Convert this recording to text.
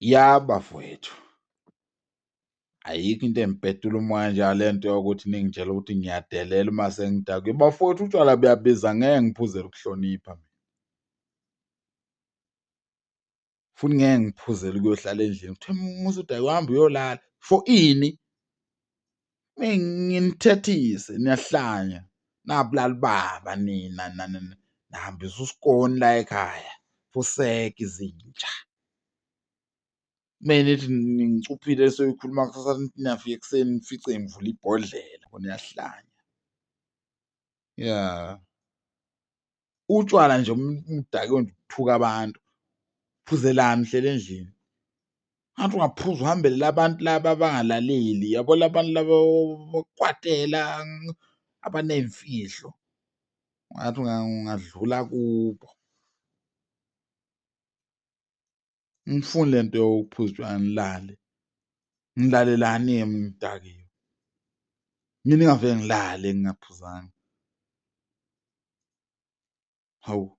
Ya bafowethu, ayikho into engipetula umoya njengale nto yokuthi ningitshela ukuthi ngiyadelela uma sengidakwe. Bafowethu, utshwala buyabiza, ngeke ngiphuzele ukuhlonipha mina. Futhi ngeke ngiphuzele ukuyohlala endlini. Kuthiwa uma usudakwe hamba uyolala. For ini? Nginithethise, niyahlanya. Nabulala ubaba nina nihambisa usikoni la ekhaya, useka izinja. Uma nithi ningicuphile soyikhuluma kusasa nithi niyafika ekuseni nifice ngivula ibhodlela, niyahlanya. Ya. Utshwala nje umdakwe nje ukuthuka abantu. Phuzelani nihleli endlini? Ngathi ungaphuza uhambele labantu laba abangalaleli, yabo labantu laba bokwatela abaney'mfihlo. Ngathi ungadlula kubo. Angifuni le nto yokuphuza utshwala ngilale. Ngilalelani-ke mina ngidakiwe? Mina ngingavele ngilale ngingaphuzanga. Hawu.